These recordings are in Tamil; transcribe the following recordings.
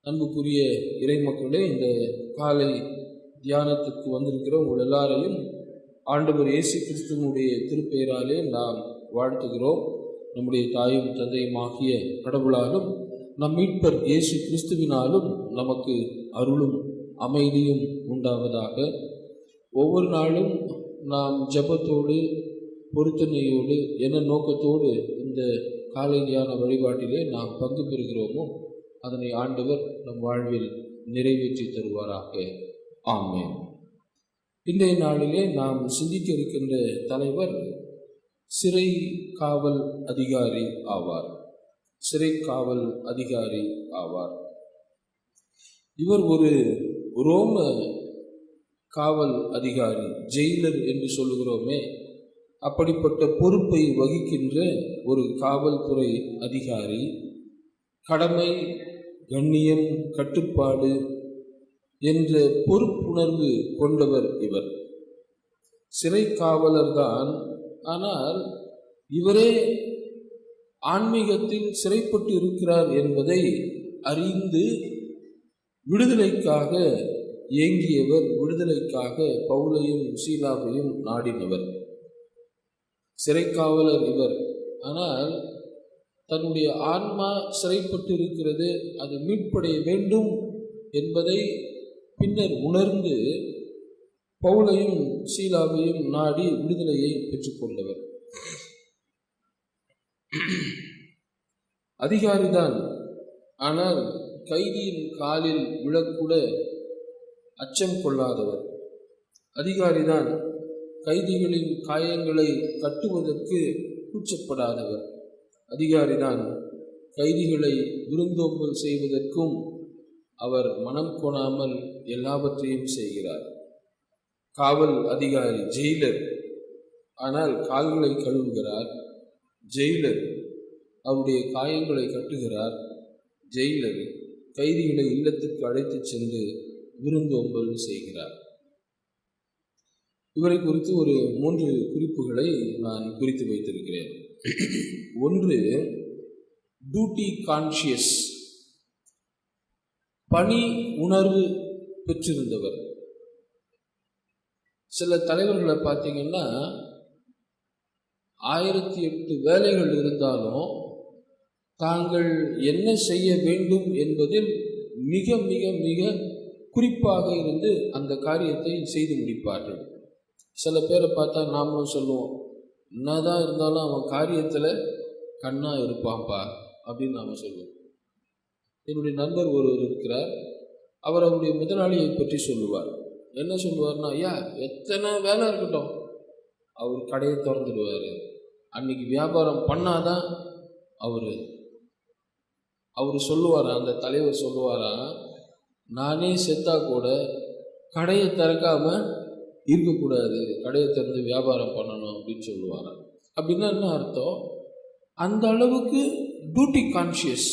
அன்புக்குரிய இறைமக்களே, இந்த காலை தியானத்திற்கு வந்திருக்கிற உங்கள் எல்லாரையும் ஆண்டவர் இயேசு கிறிஸ்துவனுடைய திருப்பெயராலே நாம் வாழ்த்துகிறோம். நம்முடைய தாயும் தந்தையும் ஆகிய கடவுளாலும் நம் மீட்பர் இயேசு கிறிஸ்துவினாலும் நமக்கு அருளும் அமைதியும் உண்டாவதாக. ஒவ்வொரு நாளும் நாம் ஜெபத்தோடு பொருத்தனையோடு என்ன நோக்கத்தோடு இந்த காலை தியான வழிபாட்டிலே நாம் பங்கு பெறுகிறோமோ அதனை ஆண்டவர் நம் வாழ்வில் நிறைவேற்றி தருவாராக. ஆமென். இன்றைய நாளிலே நாம் சிந்திக்க இருக்கின்ற தலைவர் சிறை காவல் அதிகாரி ஆவார். சிறை காவல் அதிகாரி ஆவார். இவர் ஒரு ரோம காவல் அதிகாரி, ஜெயிலர் என்று சொல்லுகிறோமே, அப்படிப்பட்ட பொறுப்பை வகிக்கின்ற ஒரு காவல்துறை அதிகாரி. கடமை, கண்ணியம், கட்டுப்பாடு என்ற பொறுப்புணர்வு கொண்டவர் இவர். சிறை காவலர் தான், ஆனால் இவரே ஆன்மீகத்தில் சிறைப்பட்டு இருக்கிறார் என்பதை அறிந்து விடுதலைக்காக ஏங்கியவர், விடுதலைக்காக பவுலையும் சீலாவையும் நாடினவர். சிறை காவலர் இவர். ஆனால் தன்னுடைய ஆன்மா சிறைப்பட்டு இருக்கிறது, அது மீட்படைய வேண்டும் என்பதை பின்னர் உணர்ந்து பவுலையும் சீலாவையும் நாடி விடுதலையை பெற்றுக்கொண்டவர். அதிகாரிதான், ஆனால் கைதியின் காலில் விழக்கூட அச்சம் கொள்ளாதவர். அதிகாரிதான், கைதிகளின் காயங்களை கட்டுவதற்கு கூச்சப்படாதவர். அதிகாரிதான், கைதிகளை விருந்தோம்பல் செய்வதற்கும் அவர் மனம் கோணாமல் எல்லாவற்றையும் செய்கிறார். காவல் அதிகாரி ஜெயிலர், ஆனால் கால்களை கழுவுகிறார். ஜெயிலர் அவருடைய காயங்களை கட்டுகிறார். ஜெயிலர் கைதிகளை இல்லத்துக்கு அழைத்து சென்று விருந்தோம்பல் செய்கிறார். இவரை குறித்து ஒரு 3 குறிப்புகளை நான் குறித்து வைத்திருக்கிறேன். ஒன்று, டியூட்டி கான்ஷியஸ், பணி உணர்வு பெற்றிருந்தவர். சில தலைவர்களை பார்த்தீங்கன்னா 1008 வேலைகள் இருந்தாலும் தாங்கள் என்ன செய்ய வேண்டும் என்பதில் மிக மிக மிக குறிப்பாக இருந்து அந்த காரியத்தை செய்து முடிப்பார்கள். சில பேரை பார்த்தா நாமளும் சொல்லுவோம், என்னதான் இருந்தாலும் அவன் காரியத்தில் கண்ணா இருப்பான்ப்பா அப்படின்னு நாம் சொல்லுவோம். என்னுடைய நண்பர் ஒருவர் இருக்கிறார். அவர் அவருடைய முதலாளியை பற்றி சொல்லுவார். என்ன சொல்லுவார்னா, ஐயா எத்தனை வேலை இருக்கட்டும், அவர் கடையை திறந்துடுவார். அன்னைக்கு வியாபாரம் பண்ணாதான் அவர் சொல்லுவாரா, அந்த தலைவர் சொல்லுவாரா, நானே செத்தா கூட கடையை திறக்காம இருக்கக்கூடாது, கடையை திறந்து வியாபாரம் பண்ணணும் அப்படின்னு சொல்லுவாரா. அப்படின்னா என்ன அர்த்தம்? அந்த அளவுக்கு டியூட்டி கான்ஷியஸ்.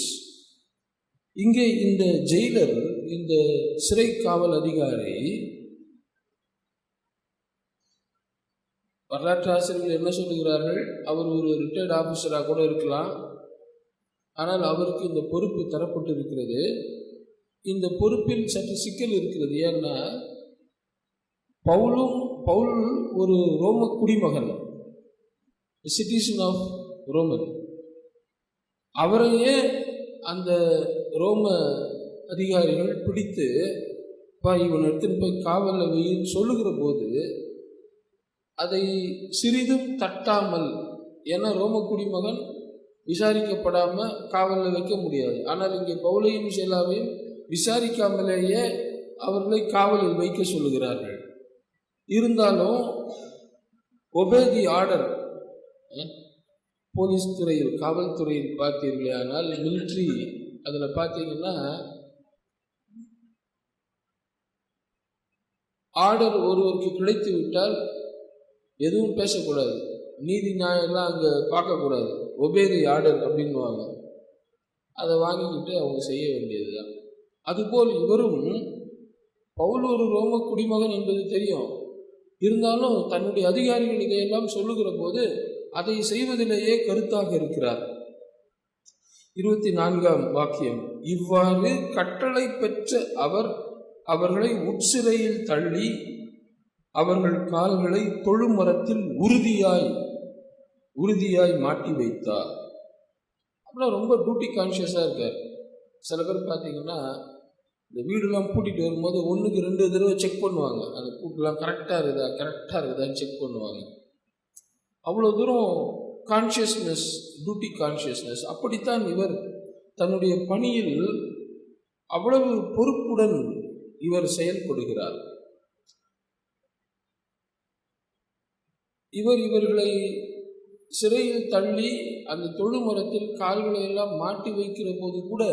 இங்கே இந்த ஜெயிலர், இந்த சிறை காவல் அதிகாரி, வரலாற்று ஆசிரியர்கள் என்ன சொல்லுகிறார்கள், அவர் ஒரு ரிட்டையர்ட் ஆஃபீஸராக கூட இருக்கலாம், ஆனால் அவருக்கு இந்த பொறுப்பு தரப்பட்டு இருக்கிறது. இந்த பொறுப்பில் சற்று சிக்கல் இருக்கிறது. ஏன்னா பவுல் ஒரு ரோம குடிமகன், சிட்டிசன் ஆஃப் ரோமன். அவரையே அந்த ரோம அதிகாரிகள் பிடித்து இவன் எடுத்துன்னு போய் காவலில் வைன்னு சொல்லுகிற போது அதை சிறிதும் தட்டாமல், ஏன்னா ரோம குடிமகன் விசாரிக்கப்படாமல் காவலில் வைக்க முடியாது. ஆனால் இங்கே பவுலையும் சீலாவையும் விசாரிக்காமலேயே அவர்களை காவலில் வைக்க சொல்லுகிறார்கள். இருந்தாலும் ஒபே தி ஆர்டர். போலீஸ் துறையில், காவல்துறையில் பார்த்தீர்களே, ஆனால் மிலிட்ரி அதில் பார்த்தீங்கன்னா ஆர்டர் ஒருவருக்கு கிடைத்து விட்டால் எதுவும் பேசக்கூடாது, நீதி நியாயம்லாம் அங்கே பார்க்கக்கூடாது. ஒபே தி ஆர்டர் அப்படின்வாங்க. அதை வாங்கிக்கிட்டு அவங்க செய்ய வேண்டியது தான். அதுபோல் இவரும், பவுல் ஒரு ரோம குடிமகன் என்பது தெரியும், இருந்தாலும் தன்னுடைய அதிகாரிகள் இதையெல்லாம் சொல்லுகிற போது அதை செய்வதிலேயே கருத்தாக இருக்கிறார். 24ஆம் வாக்கியம், இவ்வாறு கட்டளை பெற்ற அவர் அவர்களை உட்சிறையில் தள்ளி அவர்கள் கால்களை தொழுமரத்தில் உறுதியாய் மாட்டி வைத்தார். அப்படின்னா ரொம்ப டியூட்டி கான்சியஸாக இருக்கார். சில பேர் பார்த்தீங்கன்னா இந்த வீடுலாம் பூட்டிட்டு வரும்போது 1க்கு 2 தடவை செக் பண்ணுவாங்க, அந்த பூட்டெலாம் கரெக்டாக இருக்குதான்னு செக் பண்ணுவாங்க. அவ்வளோ தூரம் கான்ஷியஸ்னஸ், டியூட்டி கான்ஷியஸ்னஸ். அப்படித்தான் இவர் தன்னுடைய பணியில் அவ்வளவு பொறுப்புடன் இவர் செயல்படுகிறார். இவர்களை சிறையில் தள்ளி அந்த தொழுமரத்தில் கால்களை எல்லாம் மாட்டி வைக்கிற போது கூட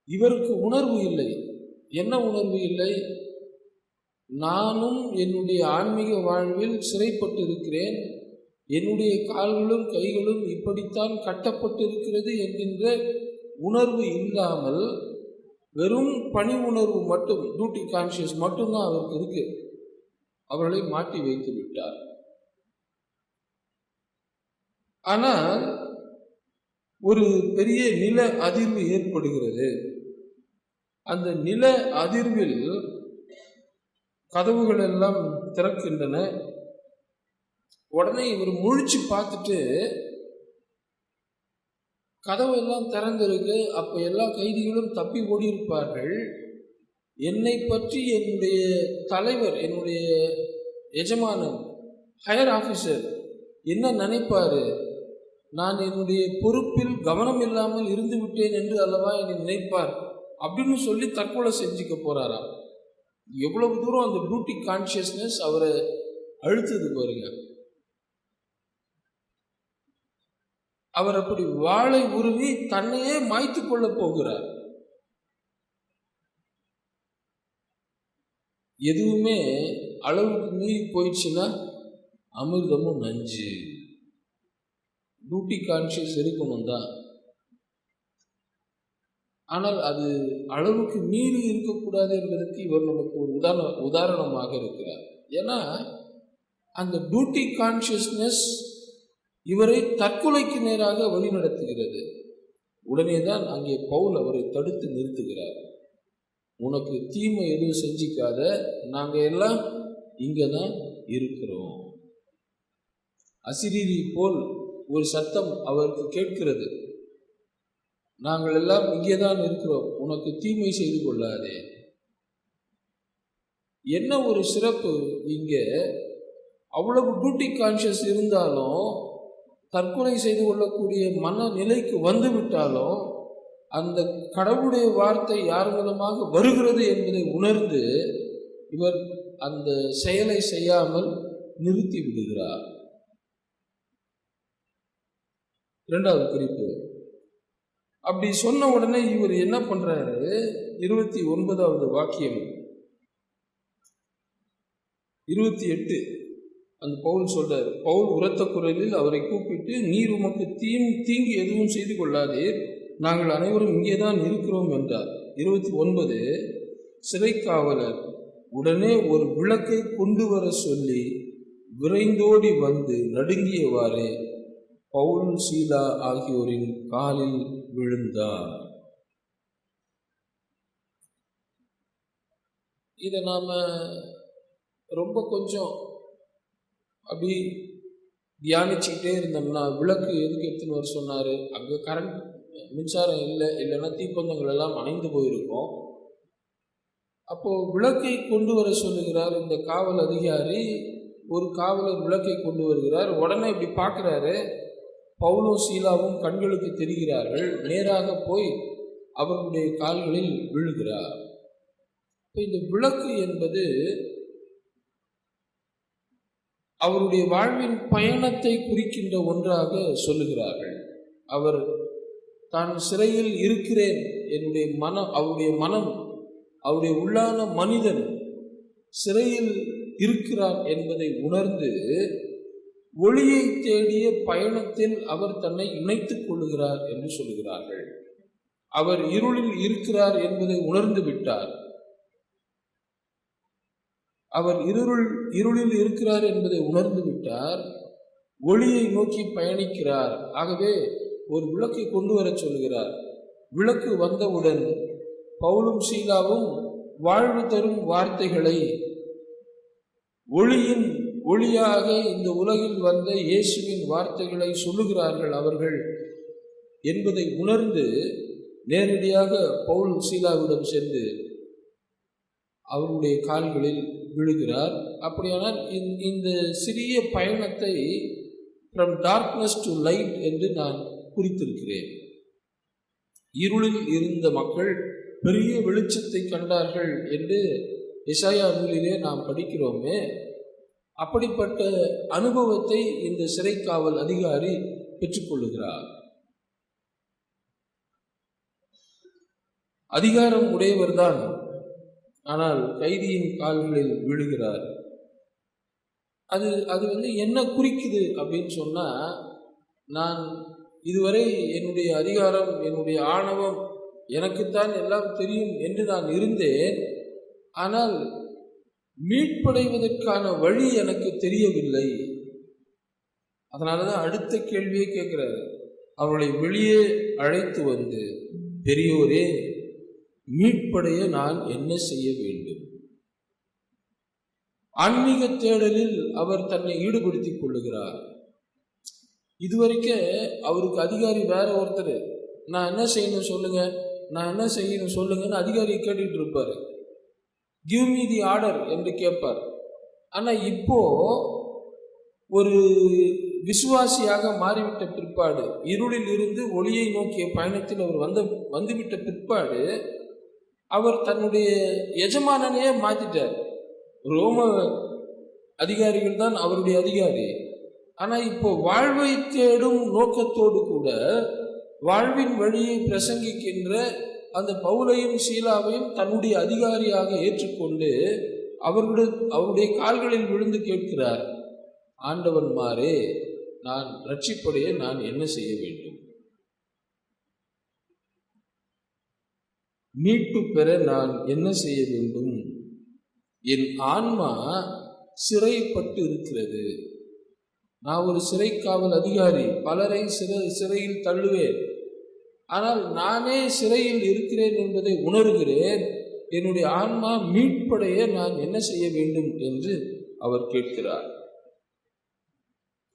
இவருக்கு உணர்வு இல்லை. என்ன உணர்வு இல்லை? நானும் என்னுடைய ஆன்மீக வாழ்வில் சிறைப்பட்டு இருக்கிறேன், என்னுடைய கால்களும் கைகளும் இப்படித்தான் கட்டப்பட்டு இருக்கிறது என்கின்ற உணர்வு இல்லாமல் வெறும் பணி உணர்வு மட்டும், டியூட்டி கான்ஷியஸ் மட்டும்தான் அவருக்கு இருக்கு. அவர்களை மாட்டி வைத்து விட்டார். ஆனால் ஒரு பெரிய நில அதிர்வு ஏற்படுகிறது. அந்த நில அதிர்வில் கதவுகள் எல்லாம் திறக்கின்றன. உடனே இவர் முழிச்சு பார்த்துட்டு, கதவு எல்லாம் திறந்திருக்கு, அப்ப எல்லா கைதிகளும் தப்பி ஓடி இருப்பார்கள், என்னை பற்றி என்னுடைய தலைவர், என்னுடைய எஜமானன், ஹையர் ஆஃபீஸர் என்ன நினைப்பாரு? நான் என்னுடைய பொறுப்பில் கவனம் இல்லாமல் இருந்து விட்டேன் என்று அல்லவா என்னை நினைப்பார் அப்படின்னு சொல்லி தற்கொலை செஞ்சுக்க போறாராம். எவ்வளவு தூரம் அந்த டியூட்டி கான்சியஸ்னஸ் அவரை அழுத்தது பாருங்க. அவர் அப்படி வாளை உருவி தன்னையே மாய்த்து கொள்ள போகிறார். எதுவுமே அளவுக்கு மீறி போயிடுச்சுன்னா அமிர்தமும் நஞ்சு. டியூட்டி கான்சியஸ் இருக்கணும் தான், ஆனால் அது அளவுக்கு மீறி இருக்கக்கூடாது என்பதற்கு இவர் நமக்கு ஒரு உதாரணமாக இருக்கிறார். ஏன்னா அந்த டியூட்டி கான்சியஸ்னஸ் இவரை தற்கொலைக்கு நேராக வழிநடத்துகிறது. உடனே தான் அங்கே பவுல் அவரை தடுத்து நிறுத்துகிறார். உனக்கு தீமை எதுவும் செஞ்சிக்காத, நாங்கள் எல்லாம் இங்கே தான் இருக்கிறோம். அசிரீரி போல் ஒரு சத்தம் அவருக்கு கேட்கிறது, நாங்கள் எல்லாம் இங்கே தான் இருக்கிறோம், உனக்கு தீமை செய்து கொள்ளாதே. என்ன ஒரு சிறப்பு! இங்கே அவ்வளவு டியூட்டி கான்சியஸ் இருந்தாலும், தற்கொலை செய்து கொள்ளக்கூடிய மனநிலைக்கு வந்து விட்டாலும், அந்த கடவுளுடைய வார்த்தை யார் மூலமாக வருகிறது என்பதை உணர்ந்து இவர் அந்த செயலை செய்யாமல் நிறுத்தி விடுகிறார். இரண்டாவது குறிப்பு, அப்படி சொன்ன உடனே இவர் என்ன பண்றாரு? 29வது வாக்கியம், 28 அந்த பவுல் சொல்றார். பவுல் உரத்த குரலில் அவரை கூப்பிட்டு, நீர் உமக்கு தீங்கு எதுவும் செய்து கொள்ளாதீர், நாங்கள் அனைவரும் இங்கேதான் இருக்கிறோம் என்றார். 29 சிறை காவலர் உடனே ஒரு விளக்கை கொண்டு வர சொல்லி விரைந்தோடி வந்து நடுங்கியவாறே பவுல், சீலா ஆகியோரின் காலில் விழுந்தார். இதை நாம ரொம்ப கொஞ்சம் அப்படி தியானிச்சுக்கிட்டே இருந்தோம்னா, விளக்கு எதுக்கு எடுத்துன்னு வர சொன்னார்? அங்கே கரண்ட் மின்சாரம் இல்லைன்னா தீப்பந்தங்கள் எல்லாம் அணைந்து போயிருக்கும். அப்போது விளக்கை கொண்டு வர சொல்லுகிறார் இந்த காவல் அதிகாரி. ஒரு காவலர் விளக்கை கொண்டு வருகிறார். உடனே இப்படி பார்க்குறாரு, பவுலும் சீலாவும் கண்களுக்கு தெரிகிறார்கள். நேராக போய் அவர்களுடைய கால்களில் விழுகிறார். இப்போ இந்த விளக்கு என்பது அவருடைய வாழ்வின் பயணத்தை குறிக்கின்ற ஒன்றாக சொல்லுகிறார்கள். அவர் தான் சிறையில் இருக்கிறேன், என்னுடைய அவருடைய மனம், அவருடைய உள்ளான மனிதன் சிறையில் இருக்கிறார் என்பதை உணர்ந்து ஒளியை தேடிய பயணத்தில் அவர் தன்னை இணைத்துக் கொள்கிறார் என்று சொல்லுகிறார்கள். அவர் இருளில் இருக்கிறார் என்பதை உணர்ந்து விட்டார். அவர் இருளில் இருக்கிறார் என்பதை உணர்ந்து விட்டார். ஒளியை நோக்கி பயணிக்கிறார். ஆகவே ஒரு விளக்கை கொண்டு வர சொல்கிறார். விளக்கு வந்தவுடன் பவுலும் சீலாவும் வாழ்வு தரும் வார்த்தைகளை, ஒளியின் ஒளியாக இந்த உலகில் வந்த இயேசுவின் வார்த்தைகளை சொல்லுகிறார்கள் அவர்கள் என்பதை உணர்ந்து நேரடியாக பவுல் சீலாவிடம் சென்று அவருடைய கால்களில் விழுகிறார். அப்படியானால் இந்த சிறிய பயணத்தை ஃப்ரம் டார்க்னஸ் டு லைட் என்று நான் குறித்திருக்கிறேன். இருளில் இருந்த மக்கள் பெரிய வெளிச்சத்தை கண்டார்கள் என்று எசாயா நூலிலே நாம் படிக்கிறோமே. அப்படிப்பட்ட அனுபவத்தை இந்த சிறைக்காவல் அதிகாரி பெற்றுக்கொள்ளுகிறார். அதிகாரம் உடையவர்தான், ஆனால் கைதியின் கால்களில் விழுகிறார். அது என்ன குறிக்குது அப்படின்னு சொன்னா, நான் இதுவரை என்னுடைய அதிகாரம், என்னுடைய ஆணவம், எனக்குத்தான் எல்லாம் தெரியும் என்று நான் இருந்தேன். ஆனால் மீட்படைவதற்கான வழி எனக்கு தெரியவில்லை. அதனாலதான் அடுத்த கேள்வியை கேட்கிறார். அவர்களை வெளியே அழைத்து வந்து, பெரியோரே, மீட்படைய நான் என்ன செய்ய வேண்டும்? ஆன்மீக தேடலில் அவர் தன்னை ஈடுபடுத்திக் கொள்ளுகிறார். இதுவரைக்கும் அவருக்கு அதிகாரி வேற ஒருத்தர், நான் என்ன செய்யணும் சொல்லுங்க, நான் என்ன செய்யணும் சொல்லுங்கன்னு அதிகாரியை கேட்டுட்டு இருப்பாரு. கிவ் மீ தி ஆர்டர் என்று கேட்பார். ஆனால் இப்போ ஒரு விசுவாசியாக மாறிவிட்ட பிற்பாடு, இருளில் இருந்து ஒளியை நோக்கிய பயணத்தில் அவர் வந்துவிட்ட பிற்பாடு, அவர் தன்னுடைய எஜமானனையே மாற்றிட்டார். ரோம அதிகாரிகள் தான் அவருடைய அதிகாரி. ஆனால் இப்போ வாழ்வை தேடும் நோக்கத்தோடு கூட வாழ்வின் வழியை பிரசங்கிக்கின்ற அந்த பவுலையும் சீலாவையும் தன்னுடைய அதிகாரியாக ஏற்றுக்கொண்டு அவருடைய கால்களில் விழுந்து கேட்கிறார், ஆண்டவன்மாரே, நான் ரட்சிப்படைய நான் என்ன செய்ய வேண்டும்? மீட்பு பெற நான் என்ன செய்ய வேண்டும்? என் ஆன்மா சிறைப்பட்டு இருக்கிறது. நான் ஒரு சிறைக்காவல் அதிகாரி, பலரை சிறையில் தள்ளுவேன். ஆனால் நானே சிறையில் இருக்கிறேன் என்பதை உணர்கிறேன். என்னுடைய ஆன்மா மீட்படைய நான் என்ன செய்ய வேண்டும் என்று அவர் கேட்கிறார்.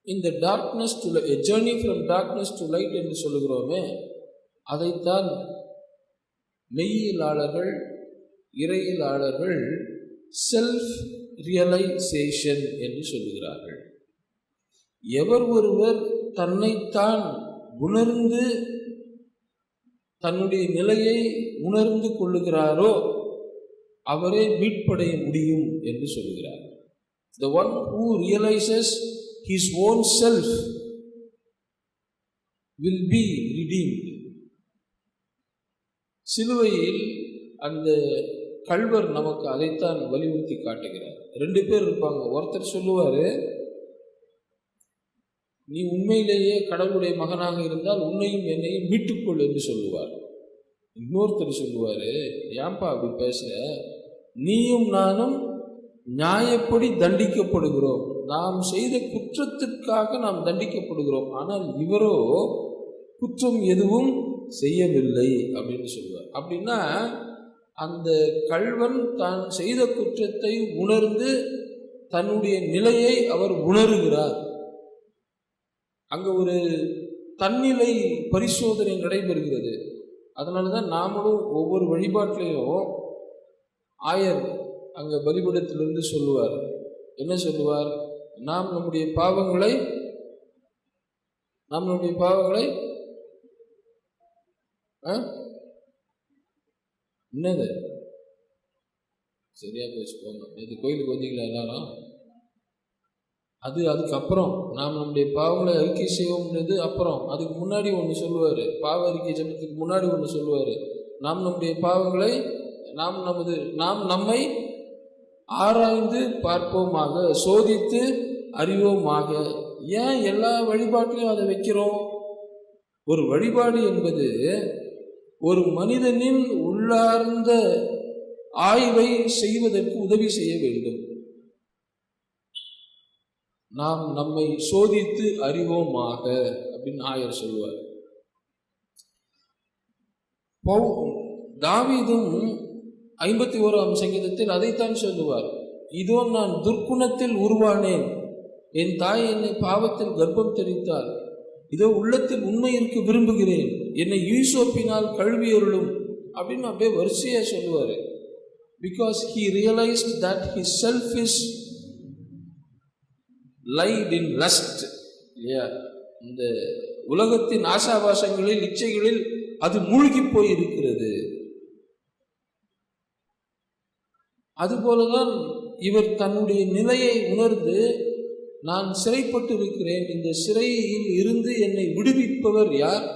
இந்த darkness to light, journey from darkness to light என்று சொல்லுகிறோமே, அதைத்தான் மெய்யியலாளர்கள், இறையியலாளர்கள் செல்ஃப் ரியலைசேஷன் என்று சொல்லுகிறார்கள். எவர் ஒருவர் தன்னைத்தான் உணர்ந்து தன்னுடைய நிலையை உணர்ந்து கொள்ளுகிறாரோ அவரே மீட்படைய முடியும் என்று சொல்லுகிறார். The one who realizes his own self will be redeemed. சிலுவையில் அந்த கள்வர் நமக்கு அதைத்தான் வலியுறுத்தி காட்டுகிறார். 2 பேர் இருப்பாங்க. ஒருத்தர் சொல்லுவாரு, நீ உண்மையிலேயே கடவுளுடைய மகனாக இருந்தால் உன்னையும் என்னையும் மீட்டுக்கொள் என்று சொல்லுவார். இன்னொருத்தர் சொல்லுவாரு, ஏன்பா அப்படி பேசுற, நீயும் நானும் நியாயப்படி தண்டிக்கப்படுகிறோம், நாம் செய்த குற்றத்திற்காக நாம் தண்டிக்கப்படுகிறோம், ஆனால் இவரோ குற்றம் எதுவும் செய்யவில்லை அப்படின்னு சொல்லுவார். அப்படின்னா அந்த கள்வன் தான் செய்த குற்றத்தை உணர்ந்து தன்னுடைய நிலையை அவர் உணர்கிறார். அங்கே ஒரு தன்னிலை பரிசோதனை நடைபெறுகிறது. அதனால தான் நாமளும் ஒவ்வொரு வழிபாட்டிலையும் ஆயர் அங்கே பலிபீடத்திலிருந்து சொல்லுவார். என்ன சொல்லுவார்? நாம் நம்முடைய பாவங்களை என்னது சரியா பேசிக்கோங்க. இது கோயிலுக்கு வந்தீங்களா எல்லாரும்? அதுக்கப்புறம் நாம் நம்முடைய பாவங்களை அறிக்கை செய்வோம்ன்றது அப்புறம். அதுக்கு முன்னாடி ஒன்று சொல்லுவார், பாவ அறிக்கை ஜெபத்துக்கு முன்னாடி ஒன்று சொல்லுவார், நாம் நம்முடைய பாவங்களை நாம் நம்மை ஆராய்ந்து பார்ப்போமாக, சோதித்து அறிவோமாக. ஏன் எல்லா வழிபாட்டிலையும் அதை வைக்கிறோம்? ஒரு வழிபாடு என்பது ஒரு மனிதனின் உள்ளார்ந்த ஆய்வை செய்வதற்கு உதவி செய்ய வேண்டும். நாம் நம்மை சோதித்து அறிவோமாக அப்படின்னு ஆயர் சொல்லுவார். தாவீதும் 51ஆம் சங்கீதத்தில் அதைத்தான் சொல்லுவார். இதோ நான் துர்க்குணத்தில் உருவானேன், என் தாய் என்னை பாவத்தில் கர்ப்பம் தரித்தாள், இதோ உள்ளத்தில் உண்மை இருக்க விரும்புகிறேன், என்னை ஈசோப்பினால் கழுவியருளும் அப்படின்னு அப்படியே வரிசையா சொல்லுவார். Because he realized that his self is lied in lust. இந்த உலகத்தின் ஆசாபாசங்களில் இச்சைகளில் அது மூழ்கி போய் இருக்கிறது. அதுபோலதான் இவர் தன்னுடைய நிலையை உணர்ந்து, நான் சிறைப்பட்டு இருக்கிறேன், இந்த சிறையில் இருந்து என்னை விடுவிப்பவர் யார்,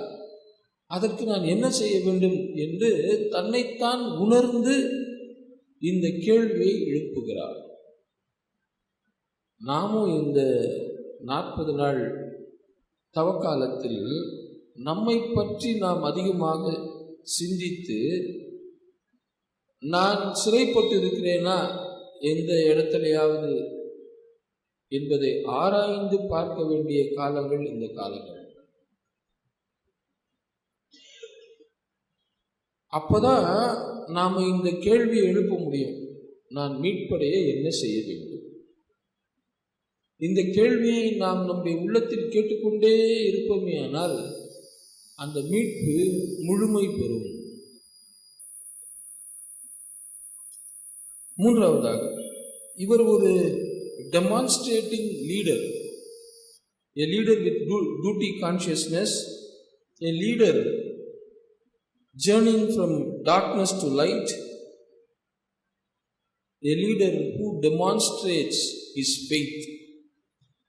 அதற்கு நான் என்ன செய்ய வேண்டும் என்று தன்னைத்தான் உணர்ந்து இந்த கேள்வியை எழுப்புகிறார். நாமும் இந்த 40 நாள் தவக்காலத்தில் நம்மை பற்றி நாம் அதிகமாக சிந்தித்து, நான் சிறைப்பட்டு இருக்கிறேனா எந்த இடத்துலையாவது என்பதை ஆராய்ந்து பார்க்க வேண்டிய காலங்கள் இந்த காலங்கள். அப்போதான் நாம் இந்த கேள்வியை எழுப்ப முடியும், நான் மீட்படைய என்ன செய்ய வேண்டும். இந்த கேள்வியை நாம் நம்முடைய உள்ளத்தில் கேட்டுக்கொண்டே இருப்போமே ஆனால் அந்த மீட்பு முழுமை பெறும். மூன்றாவதாக, இவர் ஒரு demonstrating leader, a leader with duty consciousness, a leader journeying from darkness to light, a leader who demonstrates his faith.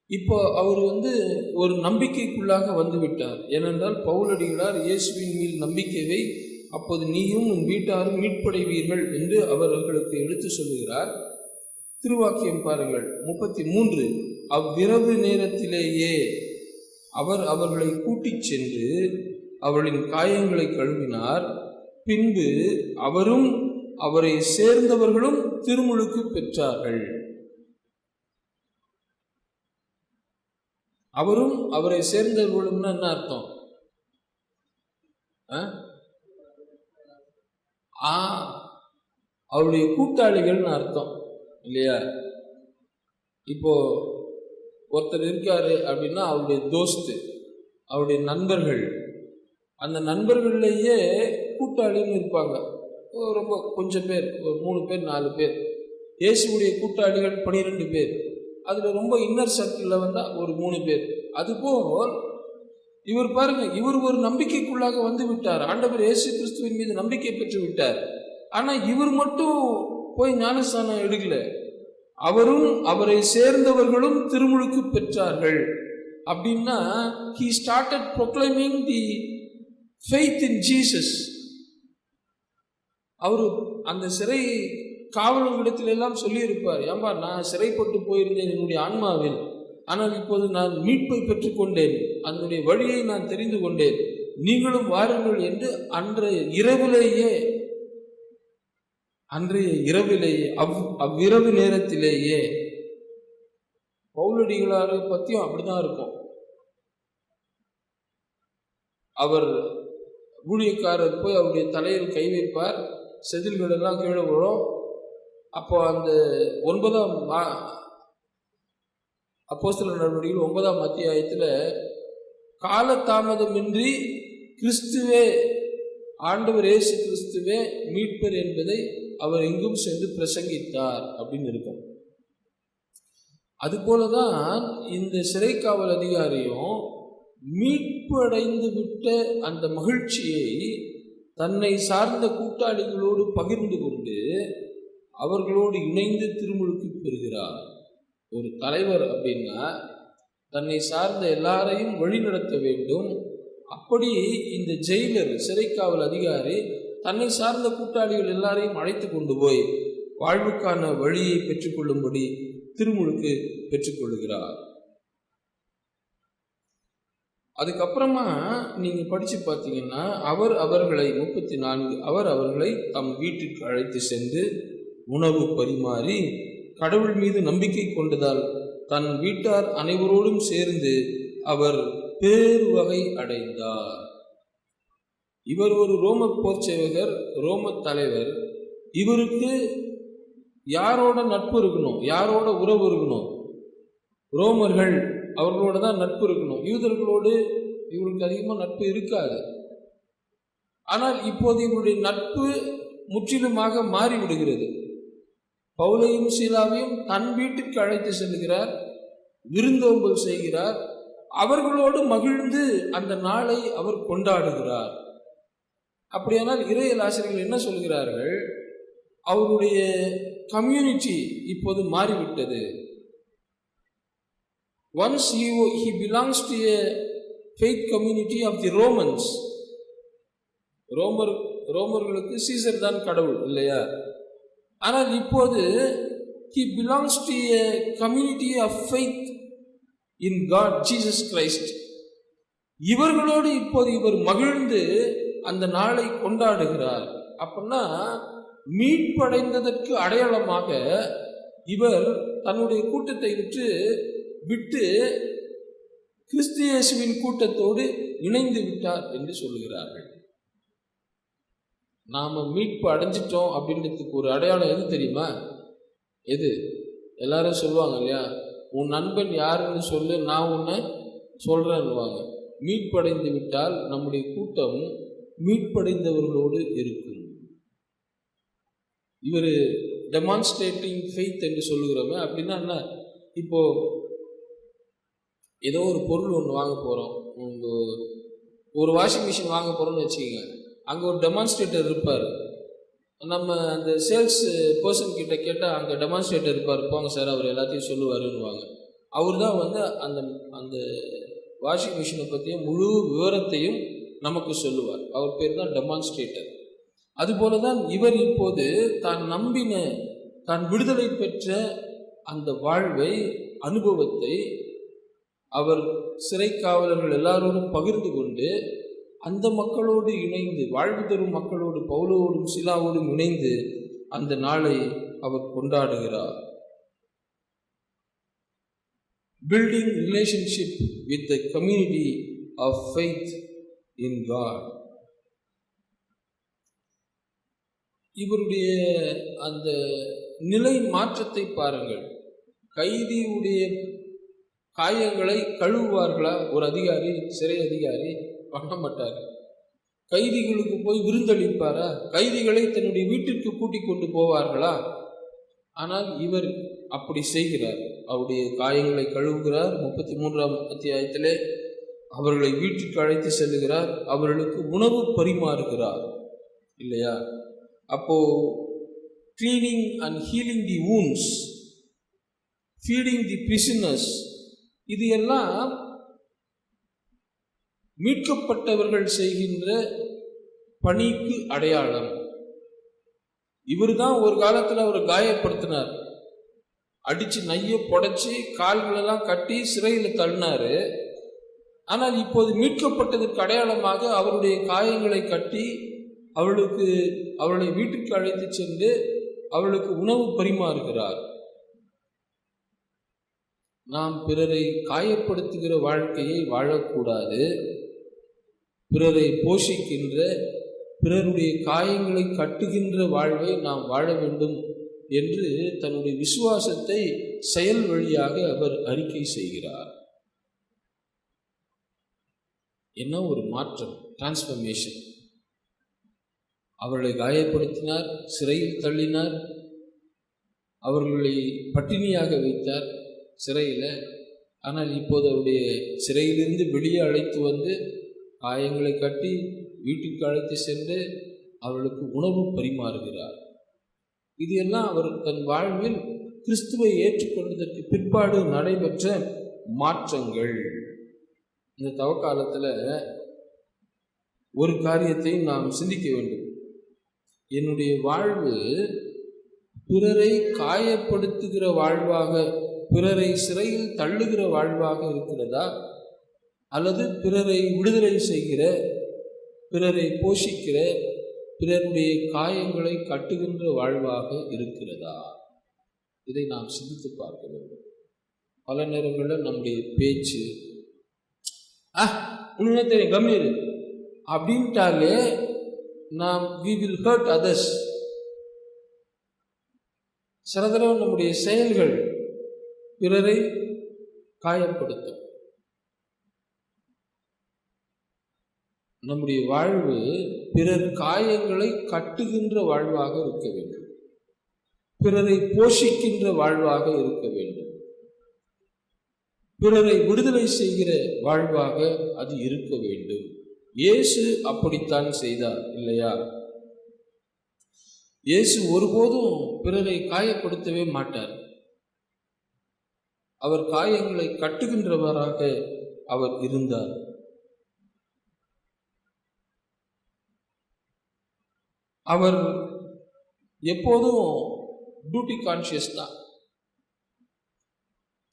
இப்போ அவர் ஒரு நம்பிக்கைக்குள்ளாக வந்துவிட்டார். ஏனென்றால் பவுலடிகளார் இயேசுவின் மேல் நம்பிக்கை வை, அப்போது நீயும் உன் வீட்டாரும் மீட்படைவீர்கள் என்று அவர்களுக்கு எடுத்து சொல்லுகிறார். திருவாக்கியம் பாருங்கள், 33. அவ்விரவு நேரத்திலேயே அவர் அவர்களை கூட்டிச் சென்று அவர்களின் காயங்களை கழுவினார். பின்பு அவரும் அவரை சேர்ந்தவர்களும் திருமுழுக்கு பெற்றார்கள். அவரும் அவரை சேர்ந்தவர்களும்னா என்ன அர்த்தம்? அவருடைய கூட்டாளிகள்னு அர்த்தம் இல்லையா? இப்போ ஒருத்தர் இருக்காரு அப்படின்னா அவருடைய தோஸ்து, அவருடைய நண்பர்கள், அந்த நண்பர்கள்லேயே கூட்டாளின்னு இருப்பாங்க. ரொம்ப கொஞ்சம் பேர், ஒரு 3 பேர் 4 பேர். இயேசுடைய கூட்டாளிகள் 12 பேர். அதில் ரொம்ப இன்னர் சர்க்கிளில் வந்தால் ஒரு 3 பேர். அதுபோல் இவர் பாருங்க, இவர் ஒரு நம்பிக்கைக்குள்ளாக வந்து விட்டார். ஆண்டவர் இயேசு கிறிஸ்துவின் மீது நம்பிக்கை பெற்று விட்டார். ஆனால் இவர் மட்டும் போய் ஞானஸ்தானம் எடுக்கல, அவரும் அவரை சேர்ந்தவர்களும் திருமுழுக்கு பெற்றார்கள். அப்படின்னா he started proclaiming the faith in Jesus. அவரு அந்த சிறை காவலர்களிடத்தில் எல்லாம் சொல்லியிருப்பார், ஏன்பா நான் சிறைப்பட்டு போயிருந்தேன் என்னுடைய ஆன்மாவில், ஆனால் இப்போது நான் மீட்பை பெற்றுக்கொண்டேன், அதனுடைய வழியை நான் தெரிந்து கொண்டேன், நீங்களும் வாருங்கள் என்று அன்றைய இரவிலேயே அவ்விரவு நேரத்திலேயே. பவுலடிகளாரை பற்றியும் அப்படிதான் இருக்கும். அவர் ஊழியக்காரர் போய் அவருடைய தலையில் கை வைப்பார், செதில்கள் எல்லாம் கீழே விழும். அப்போ அந்த 9ஆம் அப்போஸ்தலர் நடவடிக்கைகள் 9ஆம் அத்தியாயத்தில் காலதாமதமின்றி கிறிஸ்துவே, ஆண்டவர் இயேசு கிறிஸ்துவே மீட்பர் என்பதை அவர் எங்கும் சென்று பிரசங்கித்தார் அப்படின்னு இருக்கும். அதுபோலதான் இந்த சிறை காவல் அதிகாரியும் மீட்பு அடைந்து விட்ட அந்த மகிழ்ச்சியை தன்னை சார்ந்த கூட்டாளிகளோடு பகிர்ந்து கொண்டு அவர்களோடு இணைந்து திருமுழுக்கு பெறுகிறார். ஒரு தலைவர் அப்படின்னா தன்னை சார்ந்த எல்லாரையும் வழிநடத்த வேண்டும். அப்படி இந்த ஜெயிலர், சிறைக்காவல் அதிகாரி தன்னை சார்ந்த கூட்டாளிகள் எல்லாரையும் அழைத்து கொண்டு போய் வாழ்வுக்கான வழியை பெற்றுக்கொள்ளும்படி திருமுழுக்கு பெற்றுக்கொள்கிறார். அதுக்கப்புறமா நீங்க படிச்சு பார்த்தீங்கன்னா, அவர் அவர்களை 34 அவர் அவர்களை தம் வீட்டிற்கு அழைத்து சென்று உணவு பரிமாறி கடவுள் மீது நம்பிக்கை கொண்டதால் தன் வீட்டார் அனைவரோடும் சேர்ந்து அவர் பேருவகை அடைந்தார். இவர் ஒரு ரோம போர்ச்சேவகர், ரோம தலைவர். இவருக்கு யாரோட நட்பு இருக்கணும், யாரோட உறவு இருக்கணும்? ரோமர்கள், அவர்களோட தான் நட்பு இருக்கணும். யூதர்களோடு இவருக்கு அதிகமாக நட்பு இருக்காது. ஆனால் இப்போது இவருடைய நட்பு முற்றிலுமாக மாறிவிடுகிறது. பவுலையும் சீலாவையும் தன் வீட்டுக்கு அழைத்து செல்கிறார், விருந்தோம்பல் செய்கிறார், அவர்களோடு மகிழ்ந்து அந்த நாளை அவர் கொண்டாடுகிறார். அப்படியானால் இறையியல் ஆசிரியர்கள் என்ன சொல்கிறார்கள்? அவருடைய கம்யூனிட்டி இப்போது மாறிவிட்டது. Once he belongs to a faith community of the Romans. ரோமர்களுக்கு சீசர் தான் கடவுள் இல்லையா? ஆனால் இப்போது he belongs to a community of faith in God, Jesus Christ. இவர்களோடு இப்போது இவர் மகிழ்ந்து அந்த நாளை கொண்டாடுகிறார். அப்படின்னா மீட்படைந்ததற்கு அடையாளமாக இவர் தன்னுடைய கூட்டத்தை விட்டு கிறிஸ்து இயேசுவின் கூட்டத்தோடு இணைந்து விட்டார் என்று சொல்லுகிறார்கள். நாம மீட்பு அடைஞ்சிட்டோம் அப்படின்றதுக்கு ஒரு அடையாளம் எது தெரியுமா? எது? எல்லாரும் சொல்லுவாங்க இல்லையா, உன் நண்பன் யாருன்னு சொல்லு, நான் உன்னை சொல்றேன்னுவாங்க. மீட்படைந்து விட்டால் நம்முடைய கூட்டம் மீட்படைந்தவர்களோடு இருக்கும். இவர் டெமான்ஸ்ட்ரேட்டிங் ஃபெய்த் என்று சொல்லுகிறோமே, அப்படின்னா என்ன? இப்போ ஏதோ ஒரு பொருள் ஒன்று வாங்க போகிறோம், ஒரு வாஷிங் மிஷின் வாங்க போகிறோம்னு வச்சுக்கோங்க. அங்கே ஒரு டெமான்ஸ்ட்ரேட்டர் இருப்பார். நம்ம அந்த சேல்ஸ் பர்சன் கிட்ட கேட்டால் அங்கே டெமான்ஸ்ட்ரேட்டர் இருப்பார், போங்க சார் அவர் எல்லாத்தையும் சொல்லுவாருன்னுவாங்க. அவர் தான் வந்து அந்த அந்த வாஷிங் மிஷினை பற்றிய முழு விவரத்தையும் நமக்கு சொல்லுவார். அவர் பேர் தான் டெமான்ஸ்ட்ரேட்டர். அதுபோல தான் இவர் இப்போது தான் நம்பின, தான் விடுதலை பெற்ற அந்த வாழ்வை, அனுபவத்தை அவர் சிறை காவலர்கள் எல்லாரோடும் பகிர்ந்து கொண்டு அந்த மக்களோடு இணைந்து, வாழ்வு தரும் மக்களோடு, பவுலோடும் சீலாவோடும் இணைந்து அந்த நாளை அவர் கொண்டாடுகிறார். Building relationship with the community of faith in God. இவருடைய அந்த நிலை மாற்றத்தை பாருங்கள். கைதியுடைய காயங்களை கழுவுவார்களா ஒரு அதிகாரி, சிறை அதிகாரி? பண்ண மாட்டார். கைதிகளுக்கு போய் விருந்தளிப்பாரா? கைதிகளை தன்னுடைய வீட்டிற்கு கூட்டிக் கொண்டு போவார்களா? ஆனால் இவர் அப்படி செய்கிறார். அவருடைய காயங்களை கழுவுகிறார். 33ஆம் அத்தியாயத்திலே அவர்களை வீட்டிற்கு அழைத்து செல்லுகிறார், அவர்களுக்கு உணவு பரிமாறுகிறார் இல்லையா? அப்போ cleaning and healing the wounds, feeding the prisoners, இது எல்லாம் மீட்கப்பட்டவர்கள் செய்கின்ற பணிக்கு அடையாளம். இவர் தான் ஒரு காலத்தில் அவர் காயப்படுத்தினார், அடிச்சு நைய புடைச்சி கால்களெல்லாம் கட்டி சிறையில் தள்ளினாரு. ஆனால் இப்போது மீட்கப்பட்டதற்கு அடையாளமாக அவருடைய காயங்களை கட்டி அவளை வீட்டுக்கு அழைத்து சென்று அவளுக்கு உணவு பரிமாறுகிறார். நாம் பிறரை காயப்படுத்துகிற வாழ்க்கையை வாழக்கூடாது. பிறரை போஷிக்கின்ற, பிறருடைய காயங்களை கட்டுகின்ற வாழ்வை நாம் வாழ வேண்டும் என்று தன்னுடைய விசுவாசத்தை செயல் வழியாக அவர் அறிக்கை செய்கிறார். என்ன ஒரு மாற்றம், டிரான்ஸ்ஃபர்மேஷன்! அவர்களை காயப்படுத்தினார், சிறையில் தள்ளினார், அவர்களை பட்டினியாக வைத்தார் சிறையில். ஆனால் இப்போது அவருடைய சிறையிலிருந்து வெளியே அழைத்து வந்து காயங்களை கட்டி வீட்டுக்கு அழைத்து சென்று அவர்களுக்கு உணவு பரிமாறுகிறார். இது எல்லாம் அவர் தன் வாழ்வில் கிறிஸ்துவை ஏற்றுக்கொண்டதற்கு பிற்பாடு நடைபெற்ற மாற்றங்கள். இந்த தவக்காலத்தில் ஒரு காரியத்தை நாம் சிந்திக்க வேண்டும். என்னுடைய வாழ்வு பிறரை காயப்படுத்துகிற வாழ்வாக, பிறரை சிறையில் தள்ளுகிற வாழ்வாக இருக்கிறதா, அல்லது பிறரை விடுதலை செய்கிற, பிறரை போஷிக்கிற, பிறருடைய காயங்களை கட்டுகின்ற வாழ்வாக இருக்கிறதா? இதை நாம் சிந்தித்து பார்க்க வேண்டும். பல நேரங்களில் நம்முடைய பேச்சு, உண்மையே தெரியும், கம்மியரு அப்படின்ட்டாலே நாம் we will hurt others. சில தடவை நம்முடைய செயல்கள் பிறரை காயப்படுத்தும். நம்முடைய வாழ்வு பிறர் காயங்களை கட்டுகின்ற வாழ்வாக இருக்க வேண்டும். பிறரை போஷிக்கின்ற வாழ்வாக இருக்க வேண்டும். பிறரை விடுதலை செய்கிற வாழ்வாக அது இருக்க வேண்டும். இயேசு அப்படித்தான் செய்தார் இல்லையா? இயேசு ஒருபோதும் பிறரை காயப்படுத்தவே மாட்டார். அவர் காயங்களை கட்டுகின்றவராக அவர் இருந்தார். அவர் எப்போதும் டியூட்டி கான்சியஸ் தான்.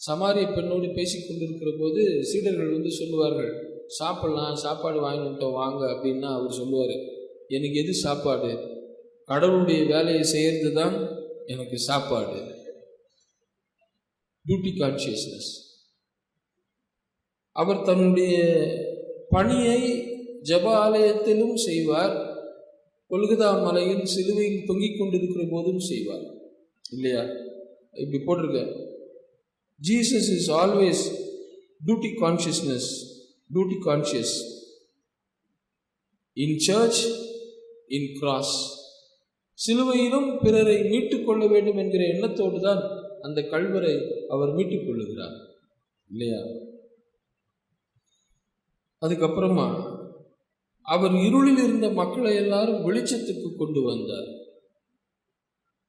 சமாரிய பெண்ணோடு பேசிக் கொண்டிருக்கிற போது சீடர்கள் சொல்லுவார்கள், சாப்பிடலாம், சாப்பாடு வாங்கிட்டோம் வாங்க அப்படின்னா அவர் சொல்லுவார், எனக்கு எது சாப்பாடு? கடவுளுடைய வேலையை செய்கிறது தான் எனக்கு சாப்பாடு. Duty consciousness. அவர் தன்னுடைய பணியை ஜெப ஆலயத்திலும் செய்வார், கொல்கதா மலையில் சிலுவையில் தொங்கிக் கொண்டிருக்கிற போதும் செய்வார் இல்லையா? இப்படி போட்டிருக்க, Jesus is always duty consciousness, duty conscious in church, in cross. சிலுவையிலும் பிறரை மீட்டுக் கொள்ள வேண்டும் என்கிற எண்ணத்தோடு தான் அந்த கல்வரை அவர் மீட்டுக் கொள்ளுகிறார் இல்லையா? அதுக்கப்புறமா அவர் இருளில் இருந்த மக்களை எல்லாரும் வெளிச்சத்துக்கு கொண்டு வந்தார்.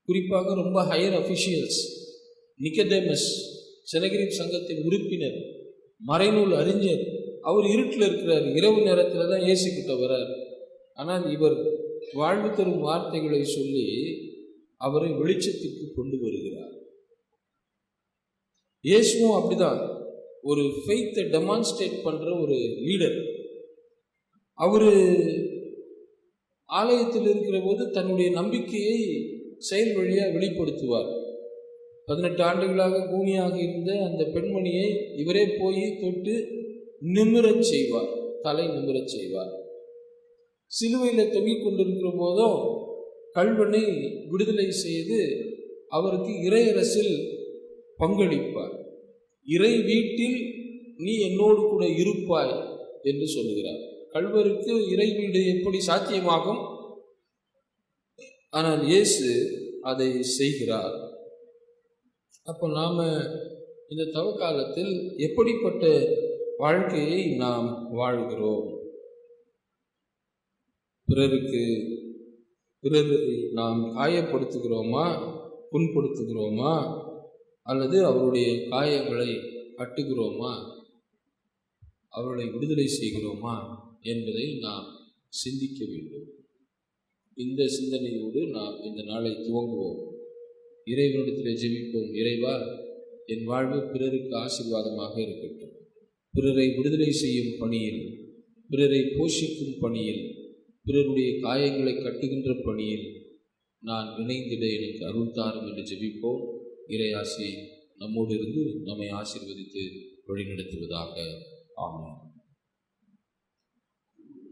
குறிப்பாக ரொம்ப ஹையர் அஃபிஷியல்ஸ், நிக்கதேமஸ், செனகரிப் சங்கத்தின் உறுப்பினர், மறைநூல் அறிஞர், அவர் இருட்டில் இருக்கிறார். இரவு நேரத்தில் தான் இயேசு கிட்ட வர்றார். ஆனால் இவர் வாழ்வு தரும் வார்த்தைகளை சொல்லி அவரை வெளிச்சத்துக்கு கொண்டு வருகிறார். இயேசுவும் அப்படிதான் ஒரு ஃபெய்த்தை டெமான்ஸ்ட்ரேட் பண்ற ஒரு லீடர். அவரு ஆலயத்தில் இருக்கிற போது தன்னுடைய நம்பிக்கையை செயல் வழியாக வெளிப்படுத்துவார். 18 ஆண்டுகளாக கூனியாக இருந்த அந்த பெண்மணியை இவரே போய் தொட்டு நிமிரச் செய்வார், தலை நிமிரச் செய்வார். சிலுவையில் தொங்கிக் கொண்டிருக்கிற போதும் கள்வனை விடுதலை செய்து அவருக்கு இறையரசில் பங்களிப்பார். இறை வீட்டில் நீ என்னோடு கூட இருப்பாய் என்று சொல்லுகிறார். கள்வருக்கு இறை வீடு எப்படி சாத்தியமாகும்? ஆனால் இயேசு அதை செய்கிறார். அப்போ நாம இந்த தவக்காலத்தில் எப்படிப்பட்ட வாழ்க்கையை நாம் வாழ்கிறோம்? பிறரை நாம் காயப்படுத்துகிறோமா, புண்படுத்துகிறோமா, அல்லது அவருடைய காயங்களை கட்டுகிறோமா, அவர்களை விடுதலை செய்கிறோமா என்பதை நாம் சிந்திக்க வேண்டும். இந்த சிந்தனையோடு நாம் இந்த நாளை துவங்குவோம். இறைவனிடத்தில் ஜெபிப்போம். இறைவா, என் வாழ்வு பிறருக்கு ஆசீர்வாதமாக இருக்கட்டும். பிறரை விடுதலை செய்யும் பணியில், பிறரை போஷிக்கும் பணியில், பிறருடைய காயங்களை கட்டுகின்ற பணியில் நான் இணைந்திட எனக்கு அருள் தாரும் என்று ஜெபிப்போம். இறை ஆசி நம்மோடு இருந்து நம்மை ஆசீர்வதித்து வழிநடத்துவதாக. ஆமென்.